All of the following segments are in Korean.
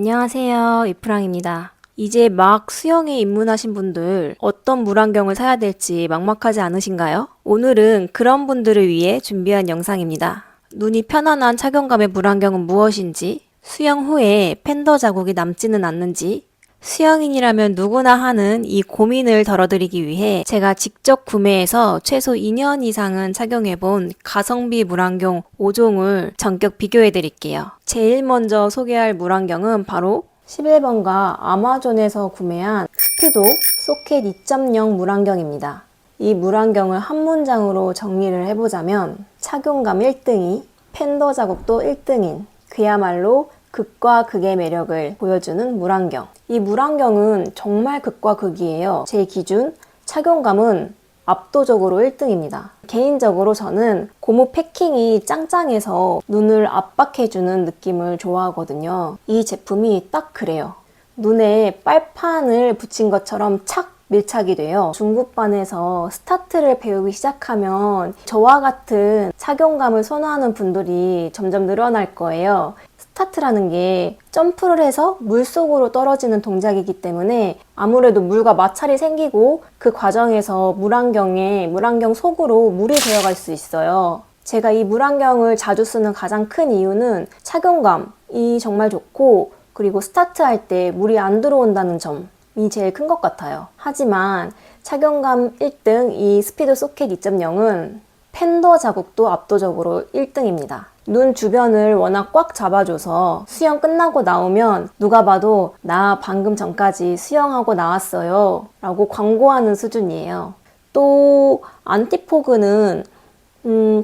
안녕하세요. 이프랑입니다. 이제 막 수영에 입문하신 분들 어떤 물안경을 사야 될지 막막하지 않으신가요? 오늘은 그런 분들을 위해 준비한 영상입니다. 눈이 편안한 착용감의 물안경은 무엇인지, 수영 후에 팬더 자국이 남지는 않는지, 수영인이라면 누구나 하는 이 고민을 덜어드리기 위해 제가 직접 구매해서 최소 2년 이상은 착용해본 가성비 물안경 5종을 전격 비교해드릴게요. 제일 먼저 소개할 물안경은 바로 11번가 아마존에서 구매한 스피도 소켓 2.0 물안경입니다. 이 물안경을 한 문장으로 정리를 해보자면 착용감 1등이, 팬더 자국도 1등인 그야말로 극과 극의 매력을 보여주는 물안경. 이 물안경은 정말 극과 극이에요. 제 기준 착용감은 압도적으로 1등입니다. 개인적으로 저는 고무 패킹이 짱짱해서 눈을 압박해주는 느낌을 좋아하거든요. 이 제품이 딱 그래요. 눈에 빨판을 붙인 것처럼 착 밀착이 돼요. 중급반에서 스타트를 배우기 시작하면 저와 같은 착용감을 선호하는 분들이 점점 늘어날 거예요. 스타트라는 게 점프를 해서 물속으로 떨어지는 동작이기 때문에 아무래도 물과 마찰이 생기고 그 과정에서 물안경 속으로 물이 들어갈 수 있어요. 제가 이 물안경을 자주 쓰는 가장 큰 이유는 착용감이 정말 좋고, 그리고 스타트할 때 물이 안 들어온다는 점이 제일 큰 것 같아요. 하지만 착용감 1등 이 스피드 소켓 2.0은 팬더 자국도 압도적으로 1등입니다. 눈 주변을 워낙 꽉 잡아줘서 수영 끝나고 나오면 누가 봐도 나 방금 전까지 수영하고 나왔어요 라고 광고하는 수준이에요. 또 안티포그는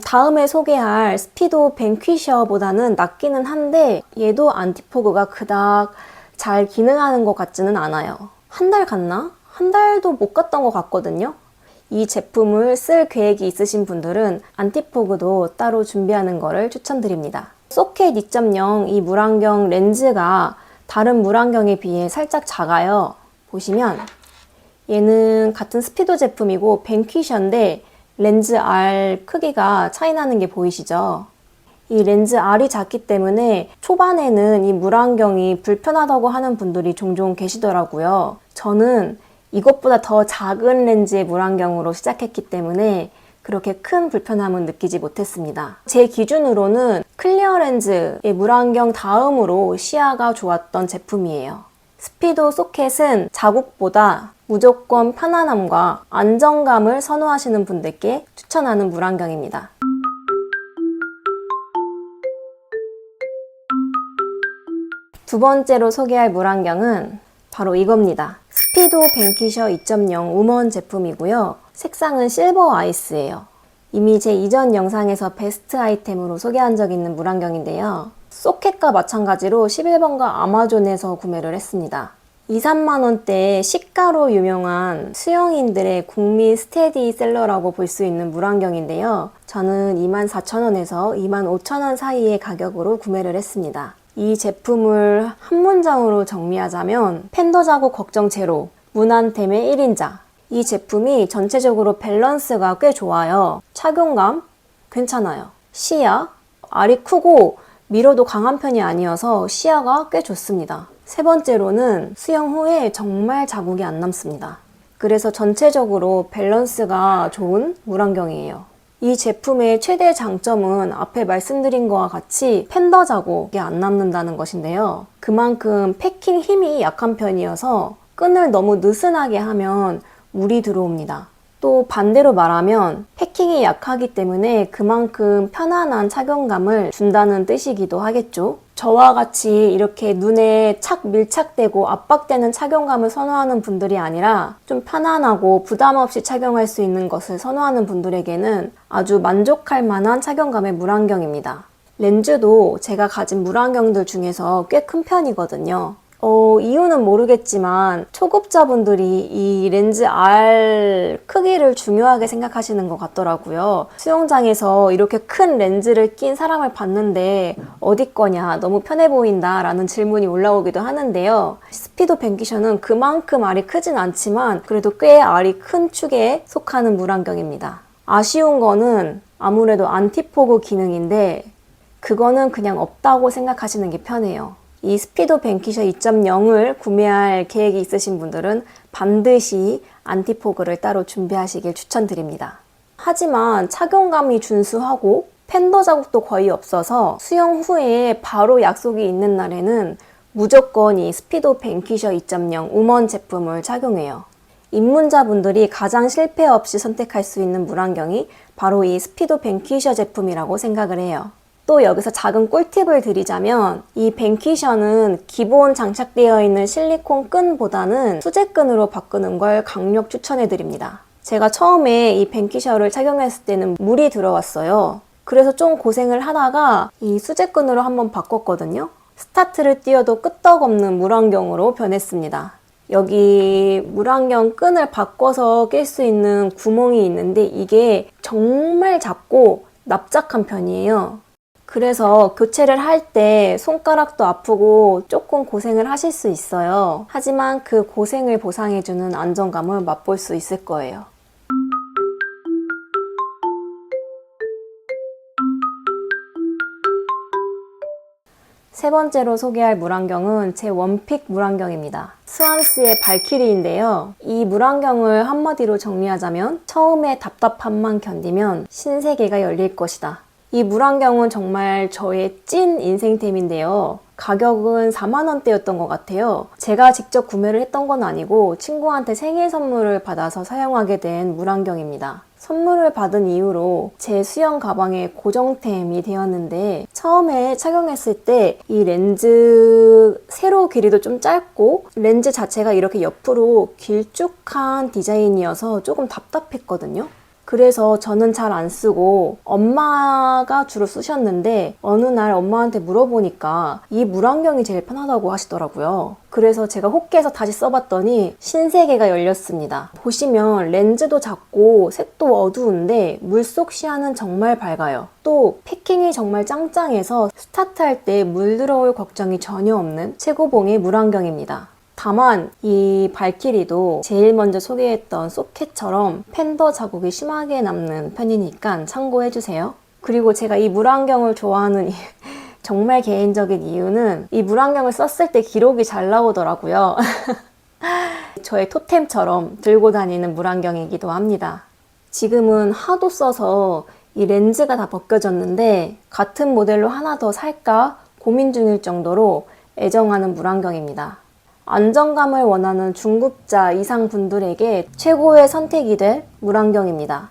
다음에 소개할 스피도 벤퀴셔보다는 낫기는 한데 얘도 안티포그가 그닥 잘 기능하는 것 같지는 않아요. 한 달 갔나? 한 달도 못 갔던 것 같거든요. 이 제품을 쓸 계획이 있으신 분들은 안티포그도 따로 준비하는 것을 추천드립니다. 소켓 2.0 이 물안경 렌즈가 다른 물안경에 비해 살짝 작아요. 보시면 얘는 같은 스피도 제품이고 벤퀴셔인데 렌즈 R 크기가 차이 나는 게 보이시죠? 이 렌즈 R이 작기 때문에 초반에는 이 물안경이 불편하다고 하는 분들이 종종 계시더라고요. 저는 이것보다 더 작은 렌즈의 물안경으로 시작했기 때문에 그렇게 큰 불편함은 느끼지 못했습니다. 제 기준으로는 클리어 렌즈의 물안경 다음으로 시야가 좋았던 제품이에요. 스피도 소켓은 자국보다 무조건 편안함과 안정감을 선호하시는 분들께 추천하는 물안경입니다. 두 번째로 소개할 물안경은 바로 이겁니다. 스피도 벤퀴셔 2.0 우먼 제품이고요. 색상은 실버 아이스예요. 이미 제 이전 영상에서 베스트 아이템으로 소개한 적 있는 물안경인데요. 소켓과 마찬가지로 11번가 아마존에서 구매를 했습니다. 2, 3만 원대의 시가로 유명한 수영인들의 국민 스테디셀러라고 볼 수 있는 물안경인데요. 저는 24,000원에서 25,000원 사이의 가격으로 구매를 했습니다. 이 제품을 한 문장으로 정리하자면 팬더 자국 걱정 제로, 무난템의 1인자. 이 제품이 전체적으로 밸런스가 꽤 좋아요. 착용감 괜찮아요. 시야 알이 크고 미러도 강한 편이 아니어서 시야가 꽤 좋습니다. 세 번째로는 수영 후에 정말 자국이 안 남습니다. 그래서 전체적으로 밸런스가 좋은 물안경이에요. 이 제품의 최대 장점은 앞에 말씀드린 것과 같이 팬더 자국이 안 남는다는 것인데요. 그만큼 패킹 힘이 약한 편이어서 끈을 너무 느슨하게 하면 물이 들어옵니다. 또 반대로 말하면 패킹이 약하기 때문에 그만큼 편안한 착용감을 준다는 뜻이기도 하겠죠. 저와 같이 이렇게 눈에 착 밀착되고 압박되는 착용감을 선호하는 분들이 아니라 좀 편안하고 부담 없이 착용할 수 있는 것을 선호하는 분들에게는 아주 만족할 만한 착용감의 물안경입니다. 렌즈도 제가 가진 물안경들 중에서 꽤 큰 편이거든요. 이유는 모르겠지만 초급자분들이 이 렌즈 R 크기를 중요하게 생각하시는 것 같더라고요. 수영장에서 이렇게 큰 렌즈를 낀 사람을 봤는데 어디 거냐, 너무 편해 보인다 라는 질문이 올라오기도 하는데요. 스피도 벤퀴셔는 그만큼 알이 크진 않지만 그래도 꽤 알이 큰 축에 속하는 물안경입니다. 아쉬운 거는 아무래도 안티포그 기능인데 그거는 그냥 없다고 생각하시는 게 편해요. 이 스피도 뱅키셔 2.0을 구매할 계획이 있으신 분들은 반드시 안티포그를 따로 준비하시길 추천드립니다. 하지만 착용감이 준수하고 팬더 자국도 거의 없어서 수영 후에 바로 약속이 있는 날에는 무조건 이 스피도 뱅키셔 2.0 우먼 제품을 착용해요. 입문자분들이 가장 실패 없이 선택할 수 있는 물안경이 바로 이 스피도 뱅키셔 제품이라고 생각을 해요. 또 여기서 작은 꿀팁을 드리자면 이 뱅키셔는 기본 장착되어 있는 실리콘 끈보다는 수제끈으로 바꾸는 걸 강력 추천해 드립니다. 제가 처음에 이 뱅키셔를 착용했을 때는 물이 들어왔어요. 그래서 좀 고생을 하다가 이 수제끈으로 한번 바꿨거든요. 스타트를 띄워도 끄떡없는 물안경으로 변했습니다. 여기 물안경 끈을 바꿔서 낄 수 있는 구멍이 있는데 이게 정말 작고 납작한 편이에요. 그래서 교체를 할 때 손가락도 아프고 조금 고생을 하실 수 있어요. 하지만 그 고생을 보상해주는 안정감을 맛볼 수 있을 거예요. 세 번째로 소개할 물안경은 제 원픽 물안경입니다. 스완스의 발키리인데요. 이 물안경을 한마디로 정리하자면 처음에 답답함만 견디면 신세계가 열릴 것이다. 이 물안경은 정말 저의 찐 인생템인데요. 가격은 4만 원대였던 것 같아요. 제가 직접 구매를 했던 건 아니고 친구한테 생일 선물을 받아서 사용하게 된 물안경입니다. 선물을 받은 이후로 제 수영 가방의 고정템이 되었는데 처음에 착용했을 때 이 렌즈 세로 길이도 좀 짧고 렌즈 자체가 이렇게 옆으로 길쭉한 디자인이어서 조금 답답했거든요. 그래서 저는 잘 안 쓰고 엄마가 주로 쓰셨는데 어느 날 엄마한테 물어보니까 이 물안경이 제일 편하다고 하시더라고요. 그래서 제가 호기해서 다시 써봤더니 신세계가 열렸습니다. 보시면 렌즈도 작고 색도 어두운데 물속 시야는 정말 밝아요. 또 패킹이 정말 짱짱해서 스타트할 때 물 들어올 걱정이 전혀 없는 최고봉의 물안경입니다. 다만 이 발키리도 제일 먼저 소개했던 소켓처럼 팬더 자국이 심하게 남는 편이니까 참고해주세요. 그리고 제가 이 물안경을 좋아하는 정말 개인적인 이유는 이 물안경을 썼을 때 기록이 잘 나오더라고요. 저의 토템처럼 들고 다니는 물안경이기도 합니다. 지금은 하도 써서 이 렌즈가 다 벗겨졌는데 같은 모델로 하나 더 살까 고민 중일 정도로 애정하는 물안경입니다. 안정감을 원하는 중급자 이상 분들에게 최고의 선택이 될 물안경입니다.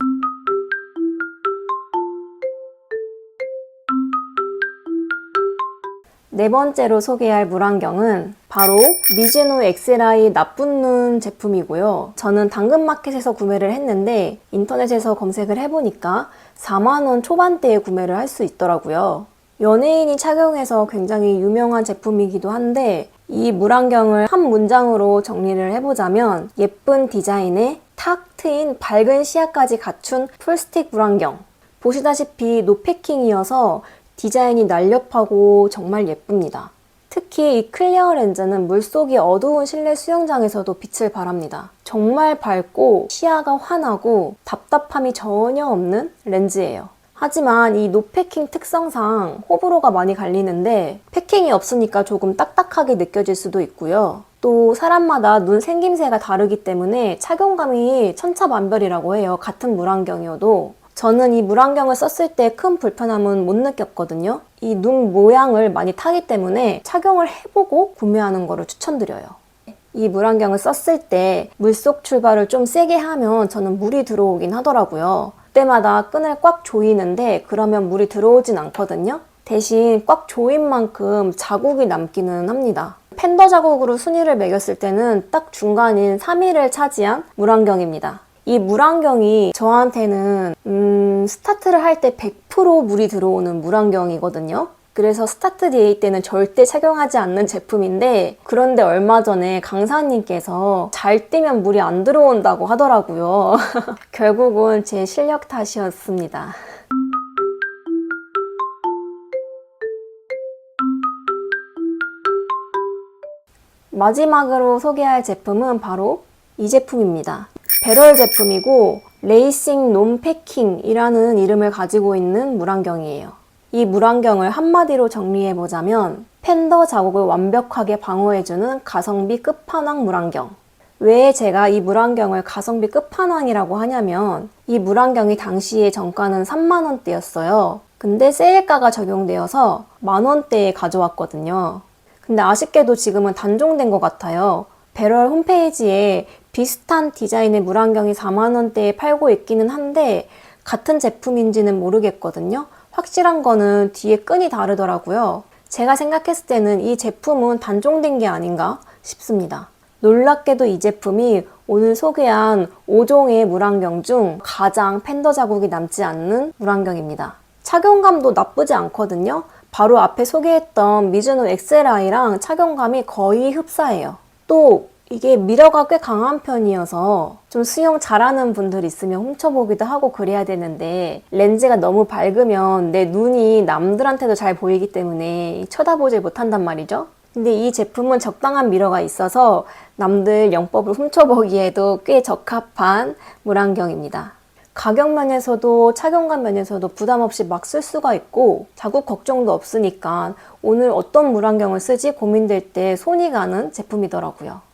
네 번째로 소개할 물안경은 바로 미즈노 엑셀아이 나쁜 눈 제품이고요. 저는 당근마켓에서 구매를 했는데 인터넷에서 검색을 해보니까 4만 원 초반대에 구매를 할 수 있더라고요. 연예인이 착용해서 굉장히 유명한 제품이기도 한데 이 물안경을 한 문장으로 정리를 해보자면 예쁜 디자인에 탁 트인 밝은 시야까지 갖춘 풀스틱 물안경. 보시다시피 노패킹이어서 디자인이 날렵하고 정말 예쁩니다. 특히 이 클리어 렌즈는 물속이 어두운 실내 수영장에서도 빛을 발합니다. 정말 밝고 시야가 환하고 답답함이 전혀 없는 렌즈예요. 하지만 이 노패킹 특성상 호불호가 많이 갈리는데 패킹이 없으니까 조금 딱딱하게 느껴질 수도 있고요. 또 사람마다 눈 생김새가 다르기 때문에 착용감이 천차만별이라고 해요. 같은 물안경이어도. 저는 이 물안경을 썼을 때 큰 불편함은 못 느꼈거든요. 이 눈 모양을 많이 타기 때문에 착용을 해보고 구매하는 거를 추천드려요. 이 물안경을 썼을 때 물속 출발을 좀 세게 하면 저는 물이 들어오긴 하더라고요. 그때마다 끈을 꽉 조이는데 그러면 물이 들어오진 않거든요. 대신 꽉 조인 만큼 자국이 남기는 합니다. 팬더 자국으로 순위를 매겼을 때는 딱 중간인 3위를 차지한 물안경입니다. 이 물안경이 저한테는 스타트를 할 때 100% 물이 들어오는 물안경이거든요. 그래서 스타트 데이 때는 절대 착용하지 않는 제품인데 그런데 얼마 전에 강사님께서 잘 뛰면 물이 안 들어온다고 하더라고요. 결국은 제 실력 탓이었습니다. 마지막으로 소개할 제품은 바로 이 제품입니다. 배럴 제품이고 레이싱 논 패킹이라는 이름을 가지고 있는 물안경이에요. 이 물안경을 한마디로 정리해보자면 팬더 자국을 완벽하게 방어해주는 가성비 끝판왕 물안경. 왜 제가 이 물안경을 가성비 끝판왕이라고 하냐면 이 물안경이 당시에 정가는 3만원대였어요. 근데 세일가가 적용되어서 만원대에 가져왔거든요. 근데 아쉽게도 지금은 단종된 것 같아요. 배럴 홈페이지에 비슷한 디자인의 물안경이 4만원대에 팔고 있기는 한데 같은 제품인지는 모르겠거든요. 확실한 거는 뒤에 끈이 다르더라고요. 제가 생각했을 때는 이 제품은 단종된 게 아닌가 싶습니다. 놀랍게도 이 제품이 오늘 소개한 5종의 물안경 중 가장 팬더 자국이 남지 않는 물안경입니다. 착용감도 나쁘지 않거든요. 바로 앞에 소개했던 미즈노 XLI랑 착용감이 거의 흡사해요. 또 이게 미러가 꽤 강한 편이어서 좀 수영 잘하는 분들 있으면 훔쳐보기도 하고 그래야 되는데 렌즈가 너무 밝으면 내 눈이 남들한테도 잘 보이기 때문에 쳐다보질 못한단 말이죠. 근데 이 제품은 적당한 미러가 있어서 남들 영법을 훔쳐보기에도 꽤 적합한 물안경입니다. 가격 면에서도 착용감 면에서도 부담 없이 막 쓸 수가 있고 자국 걱정도 없으니까 오늘 어떤 물안경을 쓰지 고민될 때 손이 가는 제품이더라고요.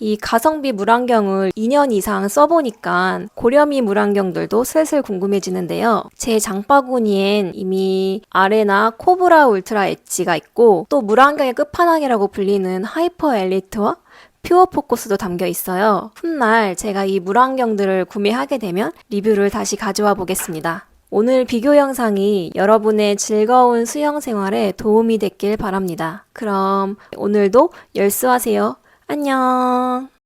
이 가성비 물안경을 2년 이상 써보니까 고렴이 물안경들도 슬슬 궁금해지는데요. 제 장바구니엔 이미 아레나 코브라 울트라 엣지가 있고 또 물안경의 끝판왕이라고 불리는 하이퍼 엘리트와 퓨어 포커스도 담겨 있어요. 훗날 제가 이 물안경들을 구매하게 되면 리뷰를 다시 가져와 보겠습니다. 오늘 비교 영상이 여러분의 즐거운 수영 생활에 도움이 됐길 바랍니다. 그럼 오늘도 열수하세요. 안녕.